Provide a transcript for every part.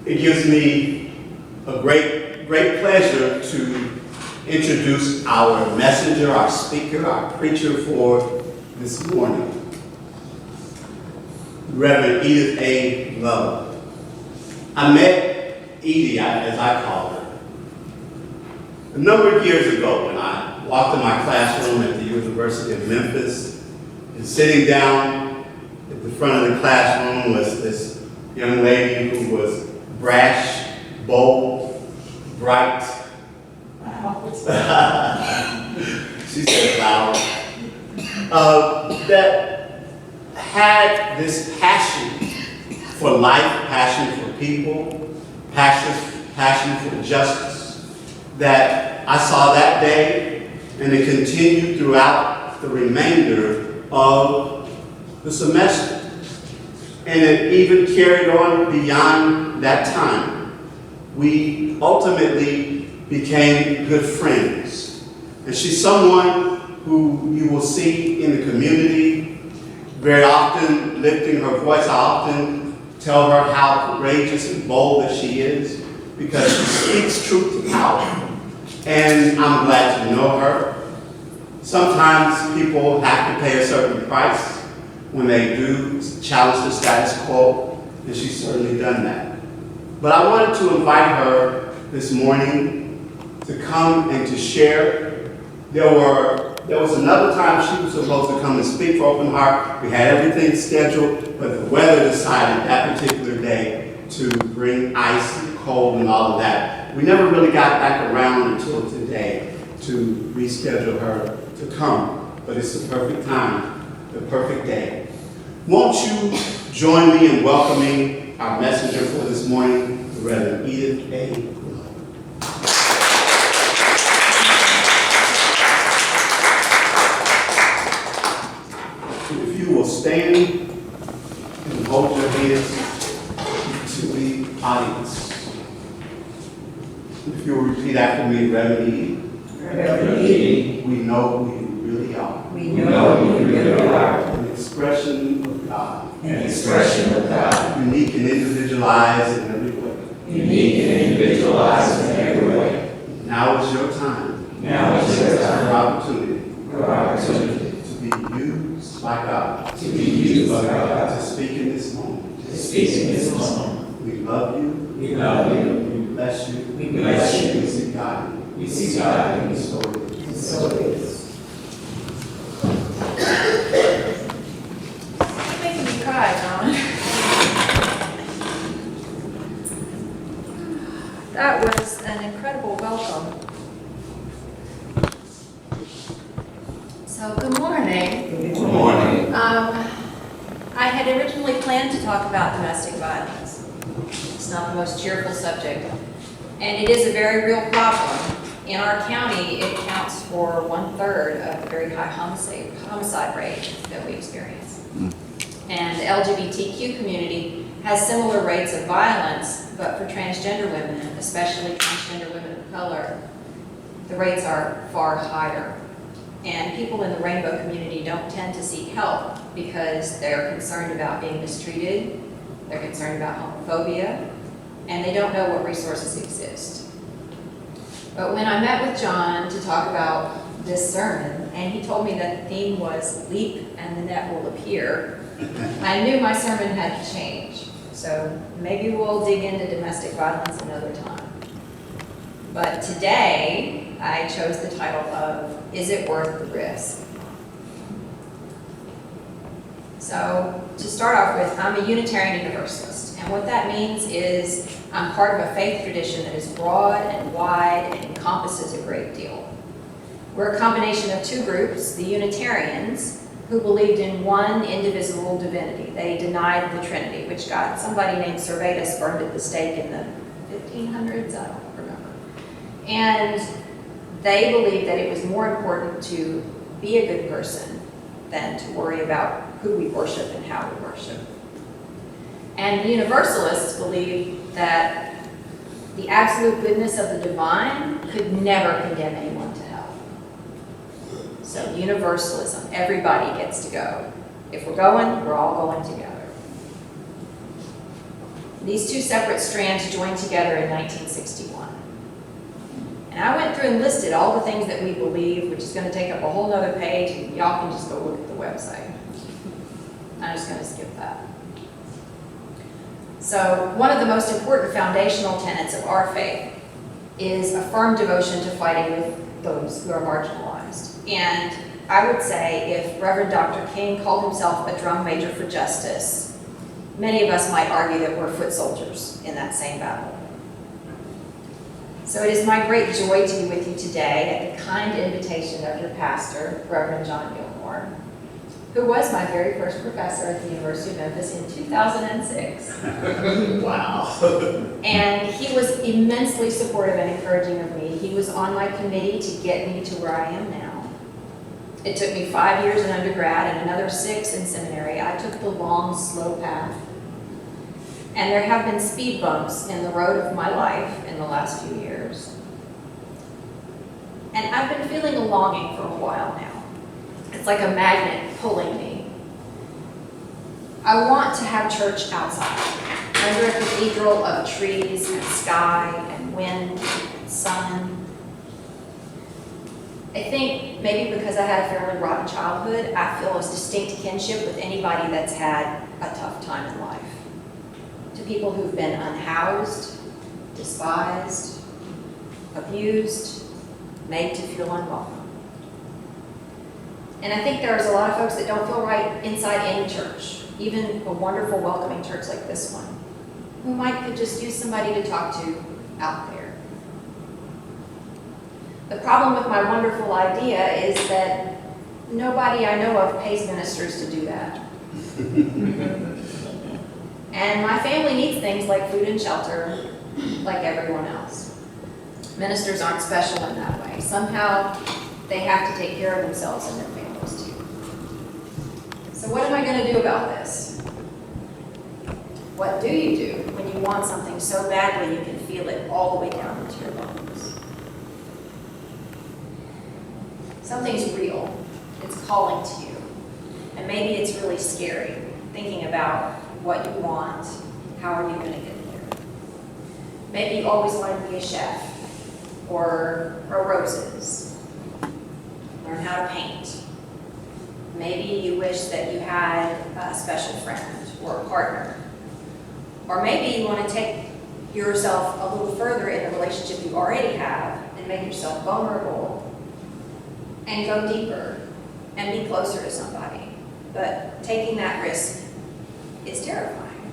It gives me a great pleasure to introduce our messenger, our speaker, our preacher for this morning, Reverend Edith A. Love. I met Edie, as I call her, a number of years ago when I walked in my classroom at the University of Memphis, and sitting down at the front of the classroom was this young lady who was brash, bold, bright. She said loud. That had this passion for life, passion for people, passion for justice that I saw that day, and it continued throughout the remainder of the semester. And it even carried on beyond that time. We ultimately became good friends. And she's someone who you will see in the community, very often lifting her voice. I often tell her how courageous and bold that she is, because she speaks truth to power. And I'm glad to know her. Sometimes people have to pay a certain price when they do challenge the status quo, and she's certainly done that. But I wanted to invite her this morning to come and to share. There was another time she was supposed to come and speak for Open Heart. We had everything scheduled, but the weather decided that particular day to bring ice and cold and all of that. We never really got back around until today to reschedule her to come, but it's the perfect time, the perfect day. Won't you join me in welcoming our messenger for this morning, the Reverend Edith A. If you will stand and hold your hands to the audience. If you will repeat after me, Reverend Edie. Reverend Edie. We know who you really are. We know who you really are. An expression of God. An expression of God. Unique and individualized in every way. Unique and individualized in every way. Now is your time. Now is your time. Your opportunity. Your opportunity. To be used by God. To be used by God. To speak in this moment. To speak in this moment. We love you. We love you. We bless you. We bless you. We see God. We see God. And so it is. And so it is. Making me cry, John. That was an incredible welcome. So, good morning. Good morning. I had originally planned to talk about domestic violence. It's not the most cheerful subject, and it is a very real problem. In our county, it accounts for 1/3 of the very high homicide rate that we experience. And the LGBTQ community has similar rates of violence, but for transgender women, especially transgender women of color, the rates are far higher. And people in the rainbow community don't tend to seek help because they're concerned about being mistreated, they're concerned about homophobia, and they don't know what resources exist. But when I met with John to talk about this sermon, and he told me that the theme was leap and the net will appear, I knew my sermon had to change. So maybe we'll dig into domestic violence another time. But today, I chose the title of, Is It Worth the Risk? So to start off with, I'm a Unitarian Universalist. And what that means is I'm part of a faith tradition that is broad and wide and encompasses a great deal. We're a combination of two groups, the Unitarians, who believed in one indivisible divinity. They denied the Trinity, which got somebody named Servetus burned at the stake in the 1500s, I don't remember. And they believed that it was more important to be a good person than to worry about who we worship and how we worship. And the Universalists believed that the absolute goodness of the divine could never condemn anyone to hell. So universalism, everybody gets to go. If we're going, we're all going together. These two separate strands joined together in 1961. And I went through and listed all the things that we believe, which is going to take up a whole other page, and y'all can just go look at the website. I'm just going to skip that. So one of the most important foundational tenets of our faith is a firm devotion to fighting with those who are marginalized. And I would say if Reverend Dr. King called himself a drum major for justice, many of us might argue that we're foot soldiers in that same battle. So it is my great joy to be with you today at the kind invitation of your pastor, Reverend John Gilmore, who was my very first professor at the University of Memphis in 2006. Wow. And he was immensely supportive and encouraging of me. He was on my committee to get me to where I am now. It took me 5 years in undergrad and another 6 in seminary. I took the long, slow path. And there have been speed bumps in the road of my life in the last few years. And I've been feeling a longing for a while now. It's like a magnet pulling me. I want to have church outside, under a cathedral of trees and sky and wind and sun. I think maybe because I had a fairly rotten childhood, I feel a distinct kinship with anybody that's had a tough time in life. To people who've been unhoused, despised, abused, made to feel unwelcome. And I think there's a lot of folks that don't feel right inside any church, even a wonderful, welcoming church like this one, who could just use somebody to talk to out there. The problem with my wonderful idea is that nobody I know of pays ministers to do that. And my family needs things like food and shelter, like everyone else. Ministers aren't special in that way. Somehow, they have to take care of themselves and their families too. So what am I going to do about this? What do you do when you want something so badly you can feel it all the way down into your bones? Something's real. It's calling to you. And maybe it's really scary, thinking about what you want, how are you going to get there? Maybe you always wanted to be a chef, or grow roses, learn how to paint. Maybe you wish that you had a special friend or a partner. Or maybe you want to take yourself a little further in the relationship you already have and make yourself vulnerable and go deeper and be closer to somebody. But taking that risk is terrifying.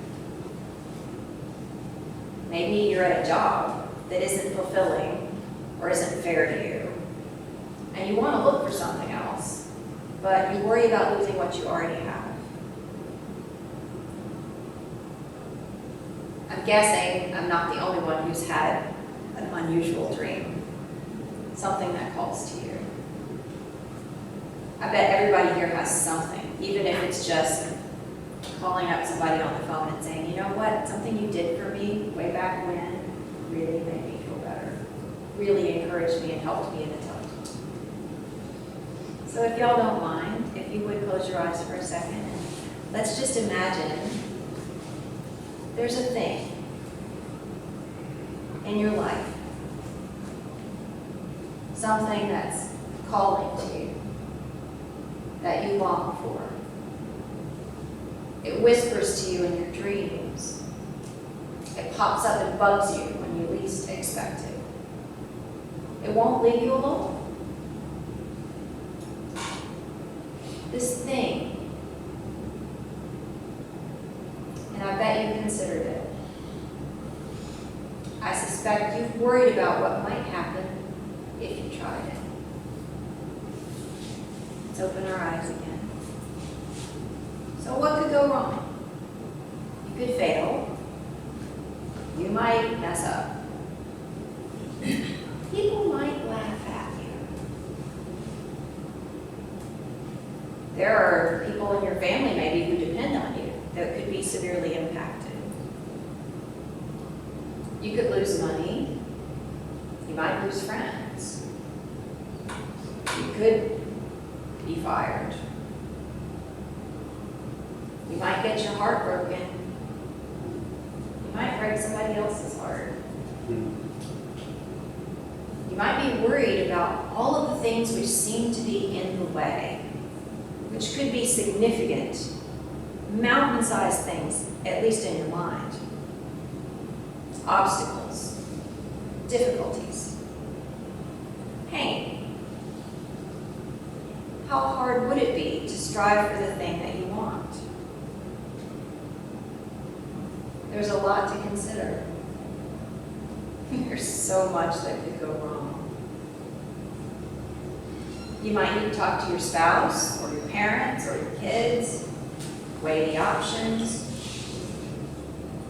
Maybe you're at a job that isn't fulfilling or isn't fair to you, and you want to look for something else, but you worry about losing what you already have. I'm guessing I'm not the only one who's had an unusual dream, something that calls to you. I bet everybody here has something, even if it's just calling up somebody on the phone and saying, you know what, something you did for me way back when really made me feel better, really encouraged me and helped me in a tough time. So if y'all don't mind, if you would close your eyes for a second, and let's just imagine there's a thing in your life, something that's calling to you, that you long for. It whispers to you in your dreams. It pops up and bugs you when you least expect it. It won't leave you alone. This thing, and I bet you considered it. I suspect you've worried about what might happen if you tried it. Let's open our eyes again. So what could go wrong? You could fail. You might mess up. People might laugh at you. There are people in your family maybe who depend on you that could be severely impacted. You could lose money. You might lose friends. You could be fired. You might get your heart broken. You You might break somebody else's heart. Mm. You might be worried about all of the things which seem to be in the way, which could be significant, mountain-sized things, at least in your mind. Obstacles, difficulties, pain. How hard would it be to strive for the thing that you want? There's a lot to consider. There's so much that could go wrong. You might need to talk to your spouse, or your parents, or your kids, weigh the options.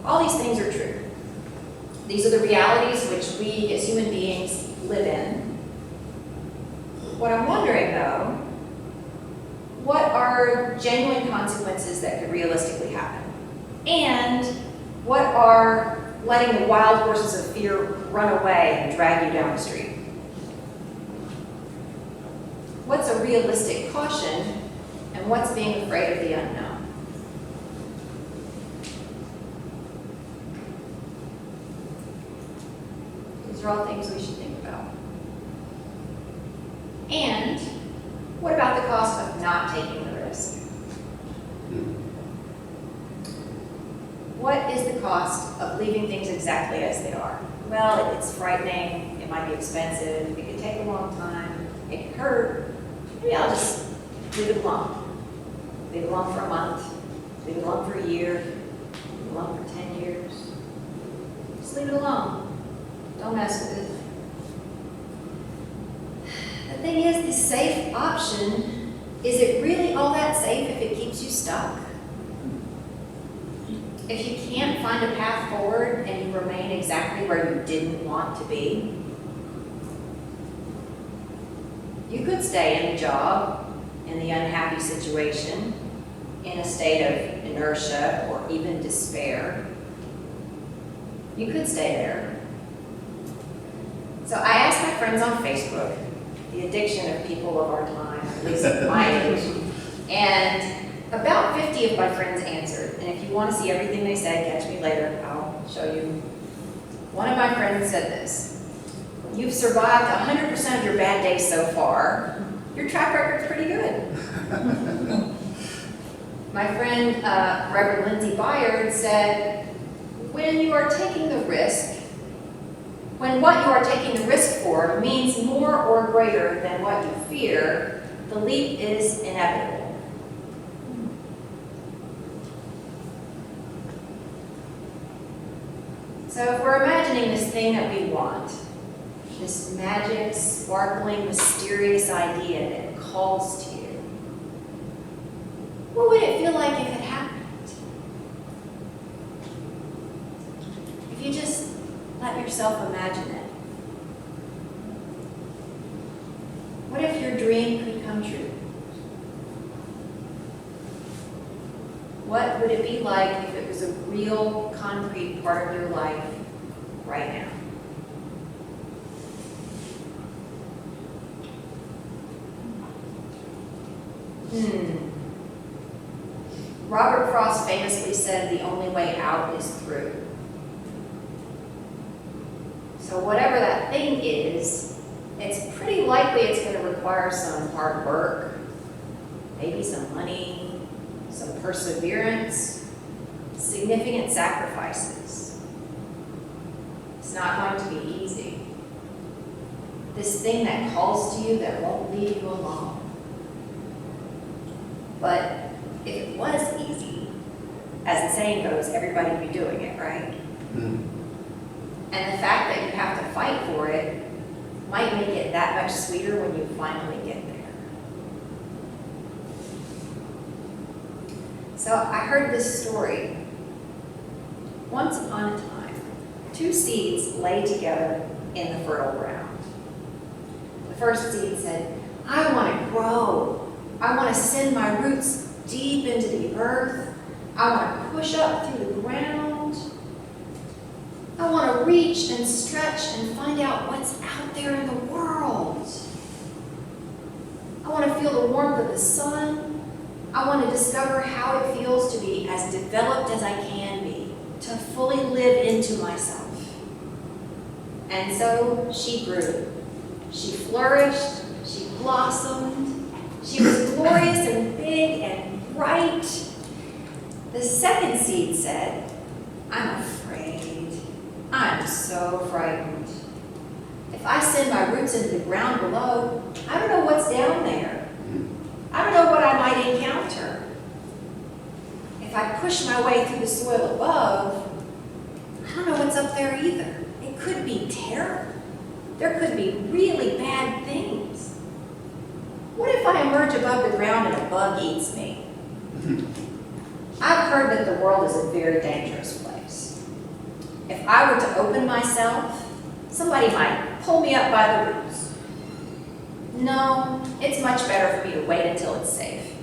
All these things are true. These are the realities which we as human beings live in. What I'm wondering though, what are genuine consequences that could realistically happen? And what are letting the wild horses of fear run away and drag you down the street? What's a realistic caution, and what's being afraid of the unknown? These are all things we should think about. And what about the cost of not taking the risk? What is the cost of leaving things exactly as they are? Well, it's frightening, it might be expensive, it could take a long time, it could hurt. Maybe I'll just leave it alone. Leave it alone for a month, leave it alone for a year, leave it alone for 10 years. Just leave it alone. Don't mess with it. The thing is, the safe option, is it really all that safe if it keeps you stuck? If you can't find a path forward and you remain exactly where you didn't want to be, you could stay in the job, in the unhappy situation, in a state of inertia or even despair. You could stay there. So I asked my friends on Facebook, the addiction of people of our time, at least my age, and about 50 of my friends answered. And if you want to see everything they said, catch me later, I'll show you. One of my friends said this: you've survived 100% of your bad days so far. Your track record's pretty good. My friend, Reverend Lindsay Byard, said, when you are taking the risk, when what you are taking the risk for means more or greater than what you fear, the leap is inevitable. So if we're imagining this thing that we want, this magic, sparkling, mysterious idea that calls to you, what would it feel like if it happened? If you just let yourself imagine it. What if your dream could come true? What would it be like if it was a real, concrete part of your life right now? Robert Frost famously said the only way out is through. So whatever that thing is, it's pretty likely it's going to require some hard work, maybe some money, some perseverance, significant sacrifices. It's not going to be easy. This thing that calls to you that won't leave you alone. But if it was easy, as the saying goes, everybody would be doing it, right? Mm. And the fact that you have to fight for it might make it that much sweeter when you finally get there. So I heard this story. Once upon a time, two seeds lay together in the fertile ground. The first seed said, I want to grow. I want to send my roots deep into the earth. I want to push up through the ground. I want to reach and stretch and find out what's out there in the world. I want to feel the warmth of the sun. I want to discover how it feels to be as developed as I can be, to to fully live into myself. And so she grew. She flourished. She blossomed. She was glorious and big and bright. The second seed said, I'm afraid. I'm so frightened. If I send my roots into the ground below, I don't know what's down there. I don't know what I might encounter. If I push my way through the soil above, I don't know what's up there either. It could be terrible. There could be really bad things. What if I emerge above the ground and a bug eats me? I've heard that the world is a very dangerous place. If I were to open myself, somebody might pull me up by the roots. No, it's much better for me to wait until it's safe.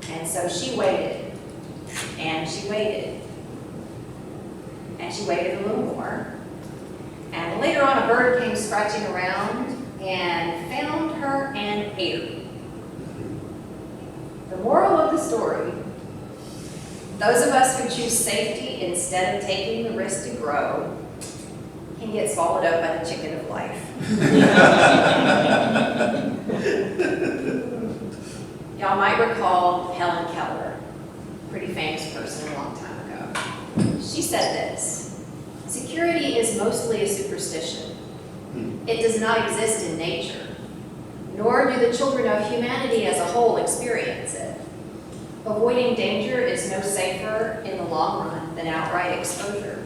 And so she waited, and she waited, and she waited a little more. And later on, a bird came scratching around and found her and ate her. The moral of the story: those of us who choose safety instead of taking the risk to grow can get swallowed up by the chicken of life. Y'all might recall Helen Keller, pretty famous person a long time ago. She said this: security is mostly a superstition. It does not exist in nature, nor do the children of humanity as a whole experience it. Avoiding danger is no safer in the long run than outright exposure.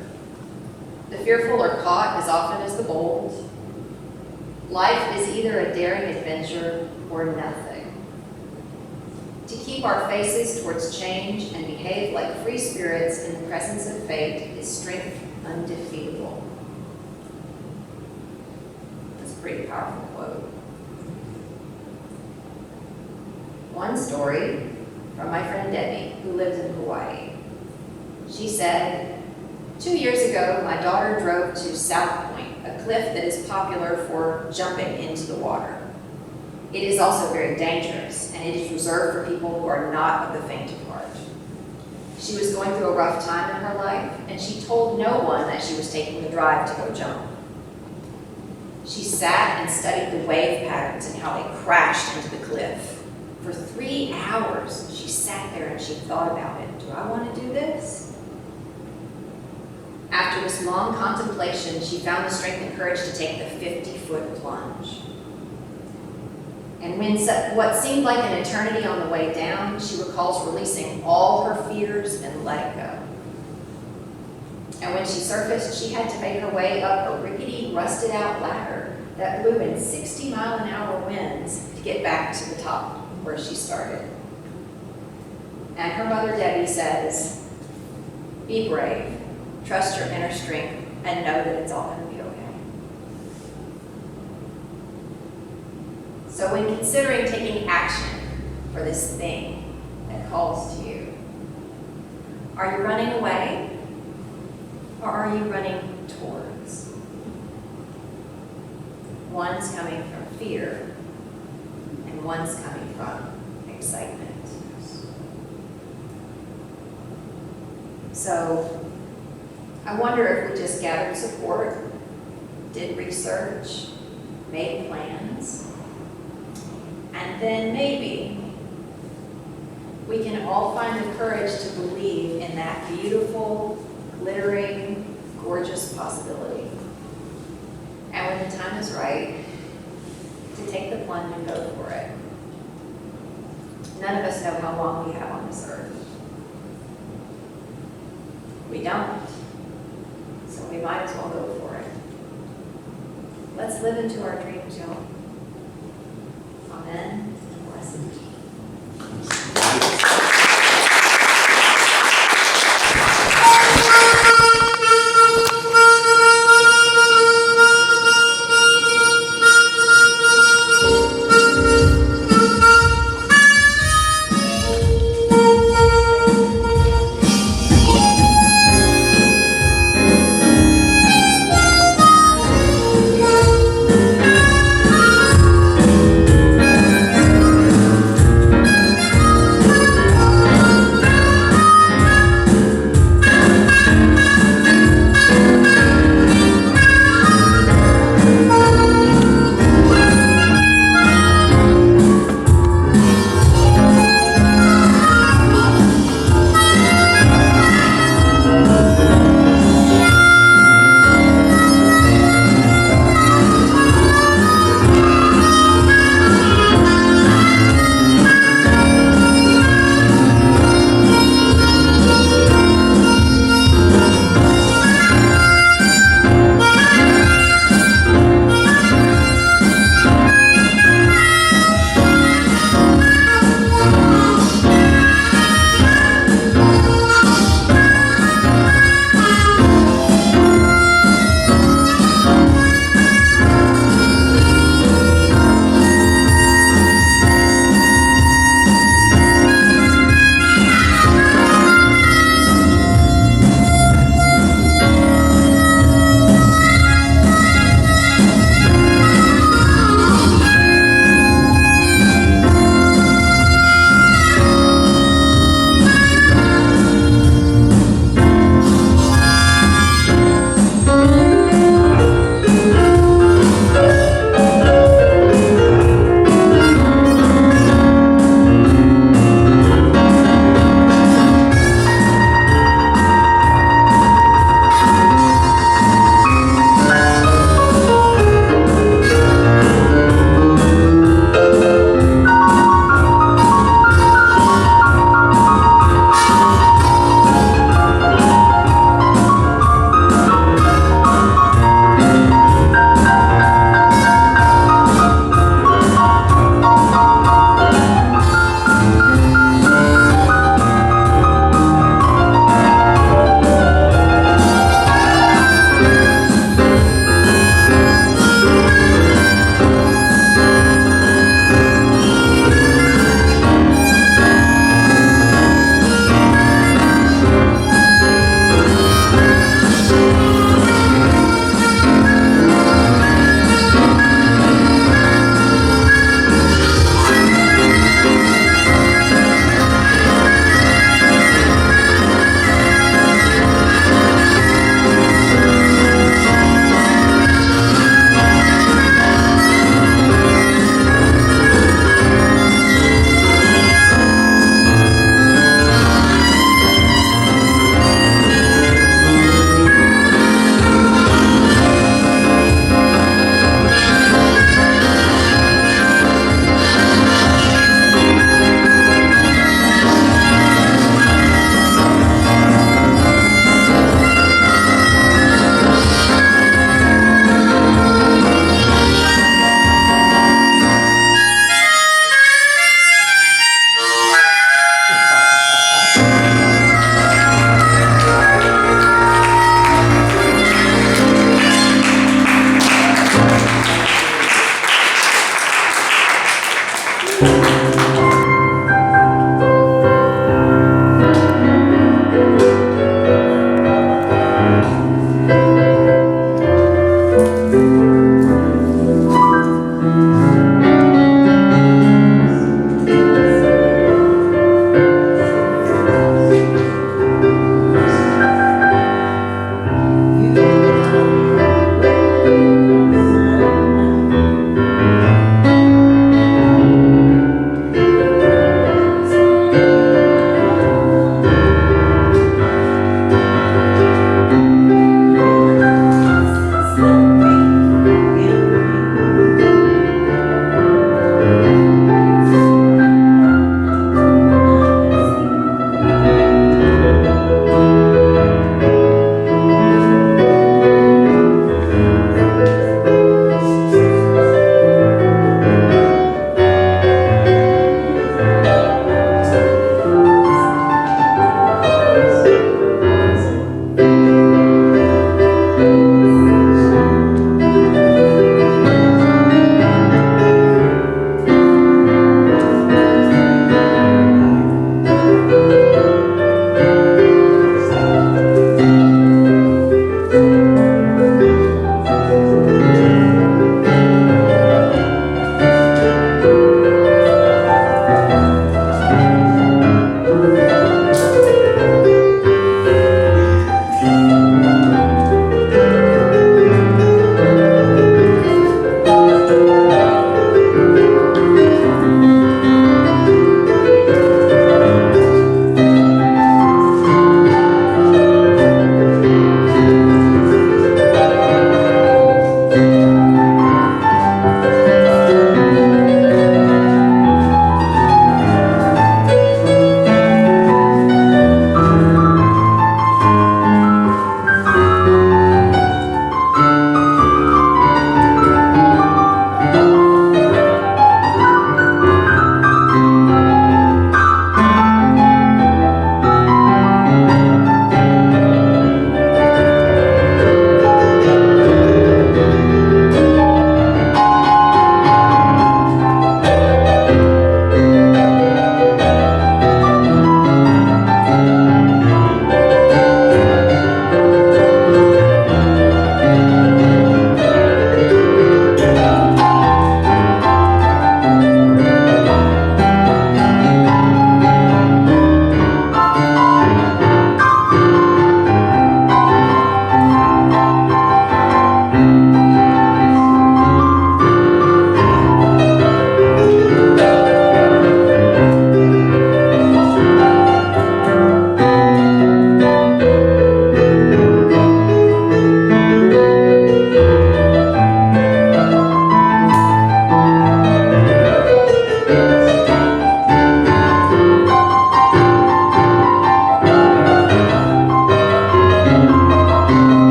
The fearful are caught as often as the bold. Life is either a daring adventure or nothing. To keep our faces towards change and behave like free spirits in the presence of fate is strength undefeatable. That's a pretty powerful quote. One story from my friend Debbie, who lives in Hawaii. She said, 2 years ago, my daughter drove to South Point, a cliff that is popular for jumping into the water. It is also very dangerous, and it is reserved for people who are not of the faint of heart. She was going through a rough time in her life, and she told no one that she was taking the drive to go jump. She sat and studied the wave patterns and how they crashed into the cliff. For 3 hours, she sat there and she thought about it. Do I want to do this? After this long contemplation, she found the strength and courage to take the 50-foot plunge. And when what seemed like an eternity on the way down, she recalls releasing all her fears and letting go. And when she surfaced, she had to make her way up a rickety, rusted-out ladder that blew in 60-mile-an-hour winds to get back to the top where she started. And her mother, Debbie, says, be brave, trust your inner strength, and know that it's all going to be okay. So when considering taking action for this thing that calls to you, are you running away, or are you running towards? One's coming from fear, and one's coming from excitement. So I wonder if we just gathered support, did research, made plans, and then maybe we can all find the courage to believe in that beautiful, glittering, gorgeous possibility. And when the time is right, to take the plunge and go for it. None of us know how long we have on this earth. We don't. So we might as well go for it. Let's live into our dreams, y'all. Amen. Blessed.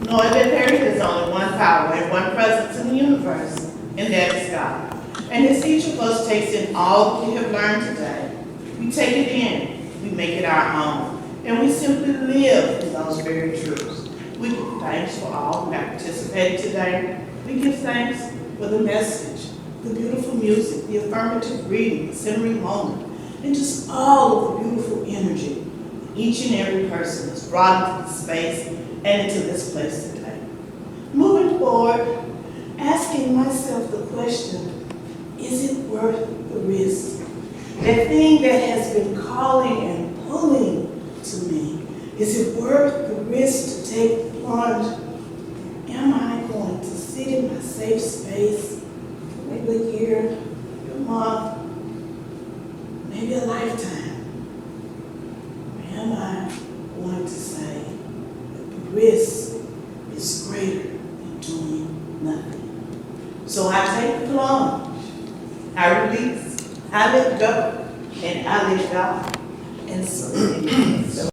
knowing that there is only one power and one presence in the universe, and that is God. And as each of us takes in all that we have learned today, we take it in, we make it our own, and we simply live in those very truths. We give thanks for all who have participated today. We give thanks for the message, the beautiful music, the affirmative reading, the centering moment, and just all of the beautiful energy each and every person has brought into the space and into this place today. Moving forward, asking myself the question, is it worth the risk? That thing that has been calling and pulling to me, is it worth the risk to take the plunge? Am I going to sit in my safe space for maybe a year, a month, maybe a lifetime? Or am I going to say that the risk is greater than doing nothing? So I take the plunge, I release, I let go, and I let God. And so